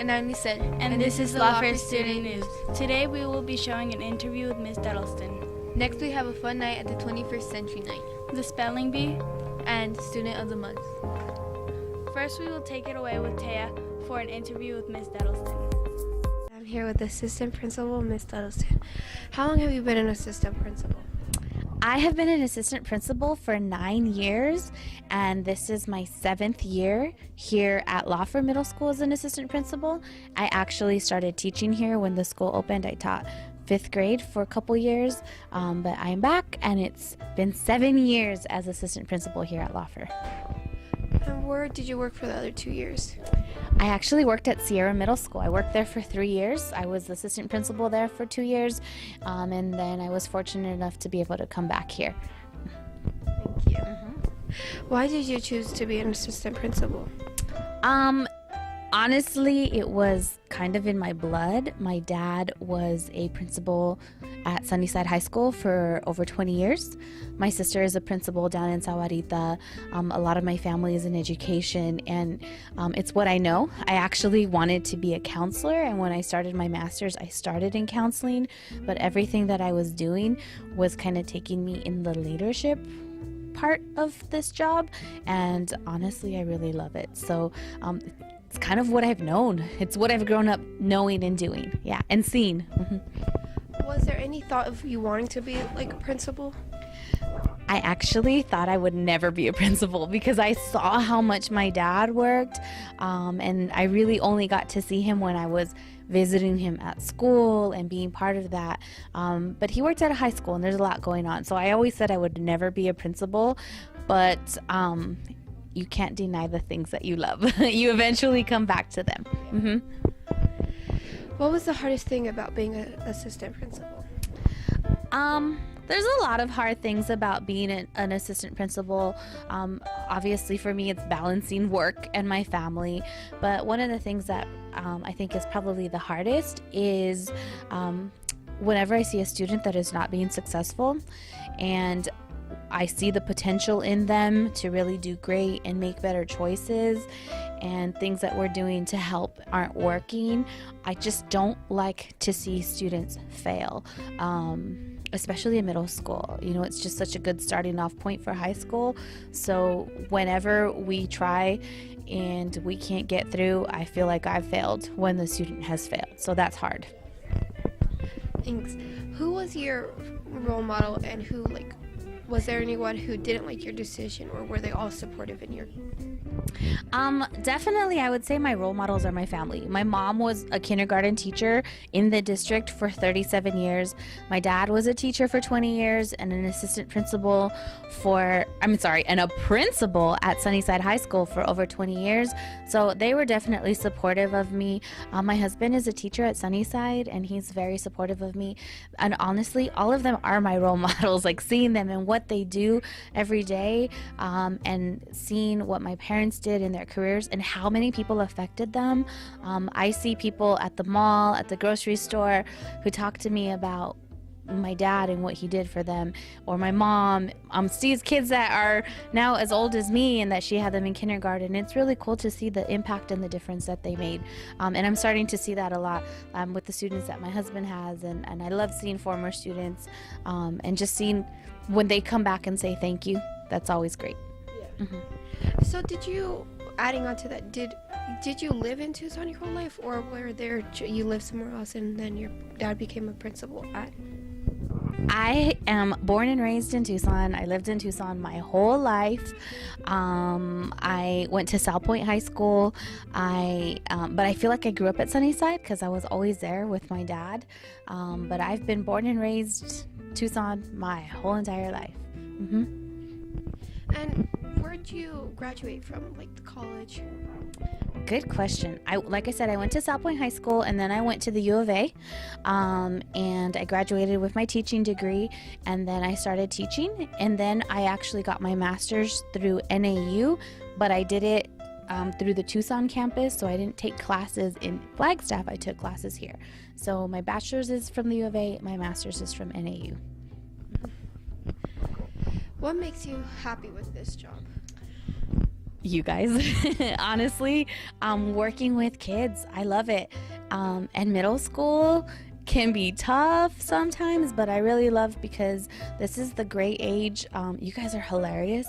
And I'm Lisette. And this is the Lauffer Student News. Today we will be showing an interview with Ms. Duddleston. Next we have a fun night at the 21st Century Night. The Spelling Bee. And Student of the Month. First we will take it away with Taya for an interview with Ms. Duddleston. I'm here with Assistant Principal, Ms. Duddleston. How long have you been an assistant principal? I have been an assistant principal for 9 years, and this is my 7th year here at Lauffer Middle School as an assistant principal. I actually started teaching here when the school opened. I taught 5th grade for a couple years, but I'm back, and it's been 7 years as assistant principal here at Lauffer. And where did you work for the other 2 years? I actually worked at Sierra Middle School. I worked there for 3 years. I was the assistant principal there for 2 years, and then I was fortunate enough to be able to come back here. Thank you. Why did you choose to be an assistant principal? Honestly, it was kind of in my blood. My dad was a principal at Sunnyside High School for over 20 years. My sister is a principal down in Sahuarita. A lot of my family is in education, and it's what I know. I actually wanted to be a counselor, and when I started my master's, I started in counseling, but everything that I was doing was kind of taking me in the leadership part of this job, and honestly, I really love it. So it's kind of what I've known. It's what I've grown up knowing and doing, yeah, and seeing. Was there any thought of you wanting to be like a principal? I actually thought I would never be a principal because I saw how much my dad worked, and I really only got to see him when I was visiting him at school and being part of that. But he worked at a high school, and there's a lot going on. So I always said I would never be a principal, but you can't deny the things that you love. You eventually come back to them. What was the hardest thing about being an assistant principal? There's a lot of hard things about being an assistant principal. Obviously for me it's balancing work and my family, but one of the things that I think is probably the hardest is whenever I see a student that is not being successful and I see the potential in them to really do great and make better choices, and things that we're doing to help aren't working. I just don't like to see students fail, especially in middle school. You know, it's just such a good starting off point for high school. So whenever we try and we can't get through, I feel like I've failed when the student has failed. So that's hard. Thanks. Who was your role model, and was there anyone who didn't like your decision, or were they all supportive in your? Definitely, I would say my role models are my family. My mom was a kindergarten teacher in the district for 37 years. My dad was a teacher for 20 years and an assistant principal and a principal at Sunnyside High School for over 20 years. So they were definitely supportive of me. My husband is a teacher at Sunnyside, and he's very supportive of me. And honestly, all of them are my role models, like seeing them and what they do every day, and seeing what my parents did in their careers and how many people affected them. I see people at the mall, at the grocery store, who talk to me about my dad and what he did for them, or my mom sees kids that are now as old as me and that she had them in kindergarten. It's really cool to see the impact and the difference that they made, and I'm starting to see that a lot with the students that my husband has, and I love seeing former students and just seeing when they come back and say thank you. That's always great. So adding on to that, did you live in Tucson your whole life, or you lived somewhere else and then your dad became a principal at? I am born and raised in Tucson. I lived in Tucson my whole life. I went to South Point High School. But I feel like I grew up at Sunnyside because I was always there with my dad. But I've been born and raised Tucson my whole entire life. And where'd you graduate from, like the college? Good question. Like I said, I went to South Point High School, and then I went to the U of A, and I graduated with my teaching degree, and then I started teaching, and then I actually got my master's through NAU, but I did it through the Tucson campus, so I didn't take classes in Flagstaff. I took classes here. So my bachelor's is from the U of A, my master's is from NAU. What makes you happy with this job? You guys. Honestly, working with kids, I love it. And middle school can be tough sometimes, but I really love because this is the great age. You guys are hilarious.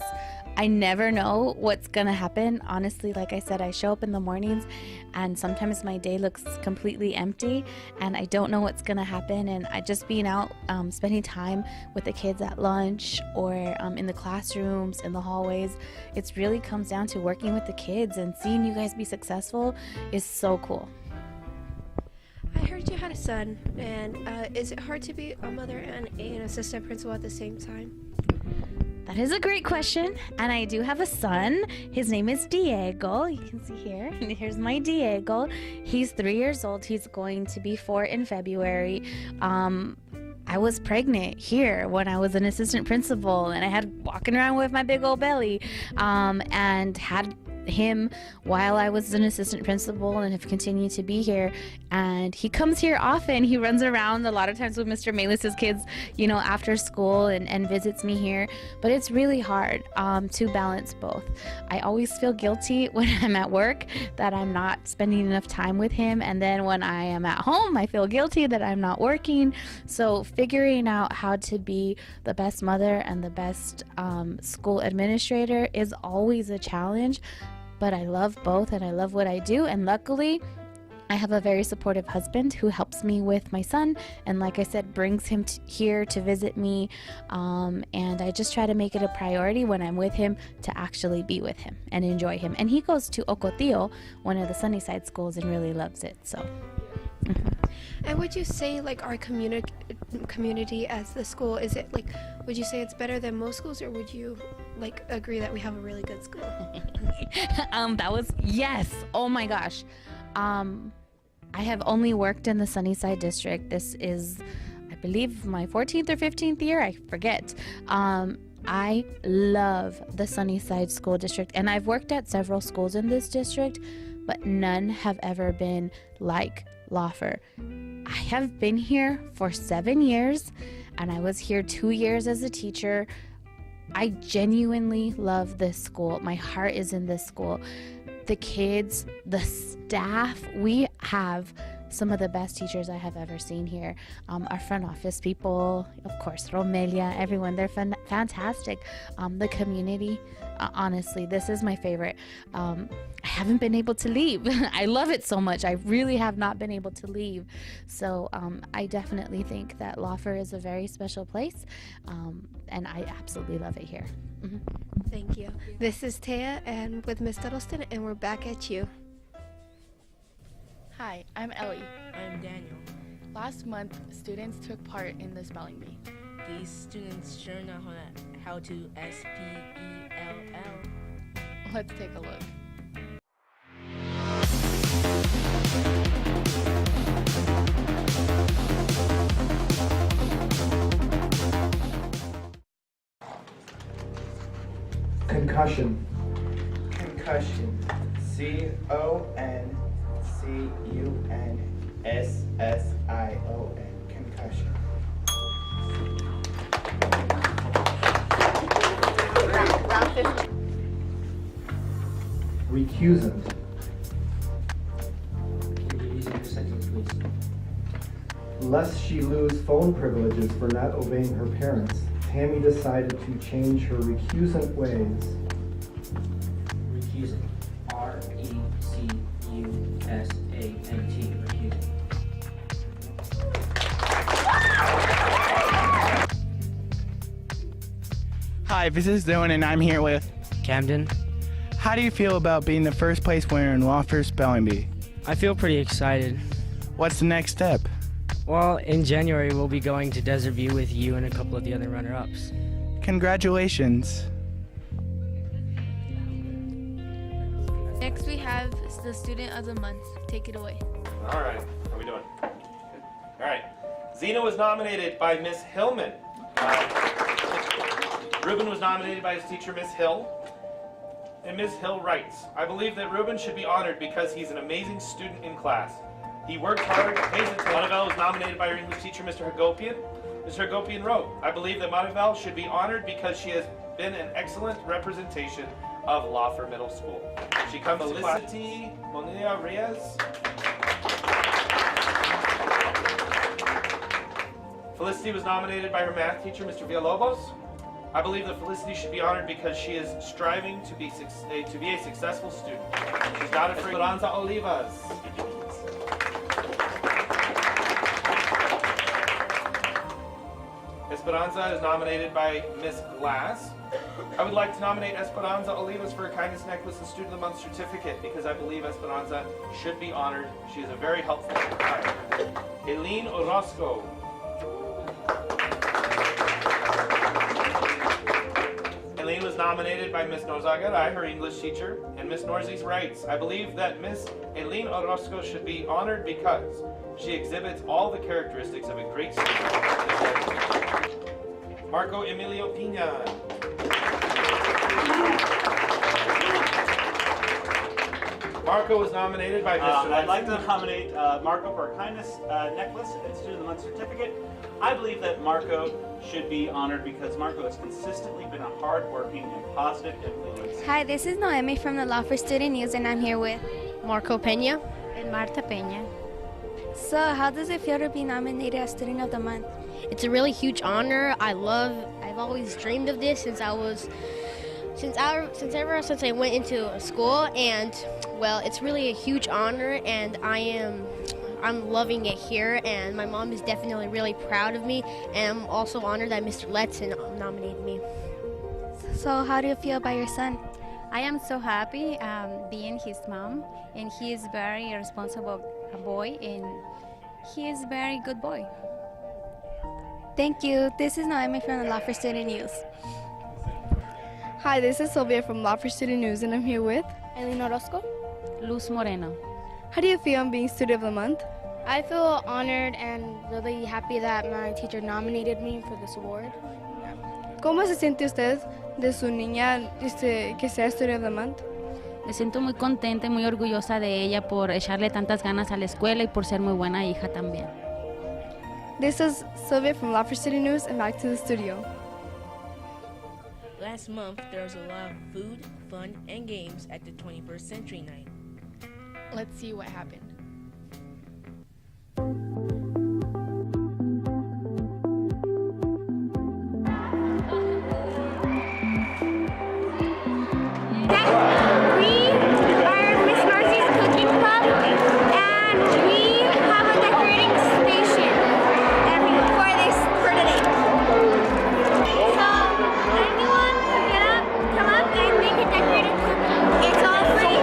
I never know what's gonna happen. Honestly, like I said, I show up in the mornings and sometimes my day looks completely empty and I don't know what's gonna happen. And I just being out, spending time with the kids at lunch or in the classrooms, in the hallways, it really comes down to working with the kids, and seeing you guys be successful is so cool. I heard you had a son, and is it hard to be a mother and an assistant principal at the same time? That is a great question, and I do have a son. His name is Diego. You can see here. And here's my Diego. He's 3 years old. He's going to be 4 in February. I was pregnant here when I was an assistant principal, and I had walking around with my big old belly, and had him while I was an assistant principal and have continued to be here. And he comes here often. He runs around a lot of times with Mr. Melis's kids, you know, after school and visits me here. But it's really hard to balance both. I always feel guilty when I'm at work that I'm not spending enough time with him. And then when I am at home, I feel guilty that I'm not working. So figuring out how to be the best mother and the best school administrator is always a challenge. But I love both and I love what I do. And luckily, I have a very supportive husband who helps me with my son. And like I said, brings him here to visit me. And I just try to make it a priority when I'm with him to actually be with him and enjoy him. And he goes to Ocotillo, one of the Sunnyside schools, and really loves it. So. And would you say like our community as the school, is it like, would you say it's better than most schools, or would you like agree that we have a really good school? That was, yes. Oh my gosh. I have only worked in the Sunnyside district. This is, I believe, my 14th or 15th year. I forget. I love the Sunnyside School District, and I've worked at several schools in this district, but none have ever been like Lauffer. I have been here for 7 years, and I was here 2 years as a teacher. I genuinely love this school. My heart is in this school. The kids, the staff, we have some of the best teachers I have ever seen here. Our front office people, of course, Romelia, everyone, they're fantastic. The community, honestly, this is my favorite. I haven't been able to leave. I love it so much. I really have not been able to leave. So I definitely think that Lauffer is a very special place, and I absolutely love it here. Mm-hmm. Thank you. This is Taya and with Miss Duddleston, and we're back at you. Hi, I'm Ellie. I'm Daniel. Last month, students took part in the spelling bee. These students sure know how to spell. Let's take a look. Concussion. Concussion. CONCUNSSION. Concussion. Recusant. Can you use your sentence, please? Lest she lose phone privileges for not obeying her parents, Tammy decided to change her recusant ways. Recusant. RECUSANT. Recusant. Hi, this is Dylan, and I'm here with Camden. How do you feel about being the first place winner in Lauffer's Spelling Bee? I feel pretty excited. What's the next step? Well, in January, we'll be going to Desert View with you and a couple of the other runner-ups. Congratulations. Next we have the student of the month. Take it away. All right, how are we doing? Good. All right, Zena was nominated by Miss Hillman. Ruben was nominated by his teacher, Miss Hill. And Miss Hill writes, I believe that Ruben should be honored because he's an amazing student in class. He works hard, pays attention. Monteval was nominated by her English teacher, Mr. Hagopian. Mr. Hagopian wrote, I believe that Monteval should be honored because she has been an excellent representation of Lauffer Middle School. She comes to Felicity Bonilla Reyes. Felicity was nominated by her math teacher, Mr. Villalobos. I believe that Felicity should be honored because she is striving to be a successful student. She's not afraid. Esperanza Olivas. Esperanza is nominated by Miss Glass. I would like to nominate Esperanza Olivas for a kindness necklace and student of the month certificate because I believe Esperanza should be honored. She is a very helpful child. Eileen Orozco. Eileen was nominated by Miss Norzagaray, her English teacher, and Miss Norzi's writes, I believe that Miss Eileen Orozco should be honored because she exhibits all the characteristics of a great student. Marco Emilio Pina. Marco was nominated by Mr. I'd like to nominate Marco for a kindness necklace and student of the month certificate. I believe that Marco should be honored because Marco has consistently been a hard-working and positive influence. Hi, this is Noemi from the Lauffer Student News, and I'm here with Marco Peña and Marta Peña. So, how does it feel to be nominated as Student of the Month? It's a really huge honor. I've always dreamed of this since I went into school, and well, it's really a huge honor, and I'm loving it here, and my mom is definitely really proud of me, and I'm also honored that Mr. Letson nominated me. So, how do you feel about your son? I am so happy being his mom, and he is very responsible boy, and he is a very good boy. Thank you. This is Noemi from the Lauffer Student News. Hi, this is Sylvia from Lauffer Student News, and I'm here with Eileen Orozco. Luz Moreno. How do you feel on being Student of the Month? I feel honored and really happy that my teacher nominated me for this award. ¿Cómo se siente usted de su niña que sea Student of the Month? Me siento muy contenta y muy orgullosa de ella por echarle tantas ganas a la escuela y por ser muy buena hija también. This is Sylvia from Lauffer Student News, and back to the studio. Last month, there was a lot of food, fun, and games at the 21st Century Night. Let's see what happened. We are Miss Marcy's Cooking Club, and we have a decorating station for today. So anyone can come up and make a decorated cookie. It's all free.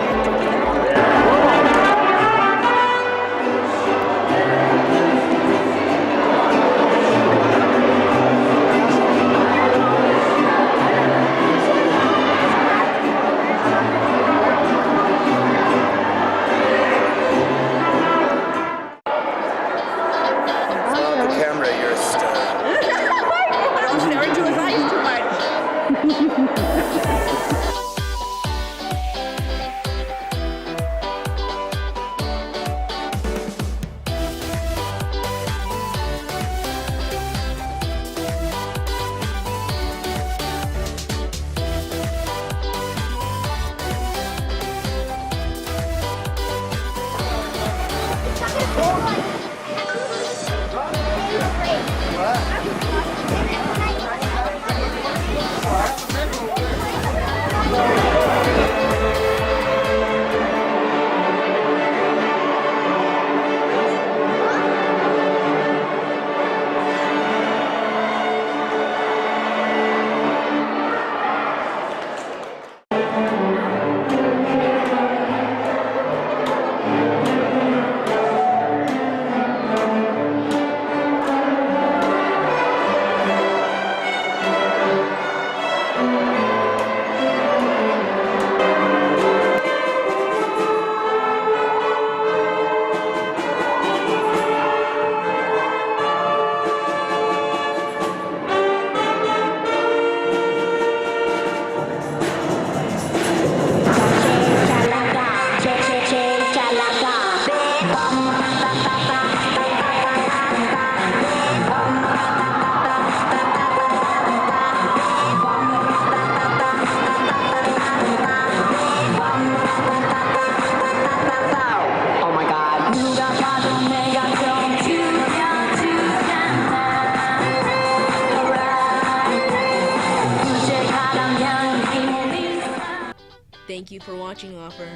Thank you for watching, Lauffer.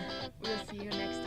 We'll see you next time.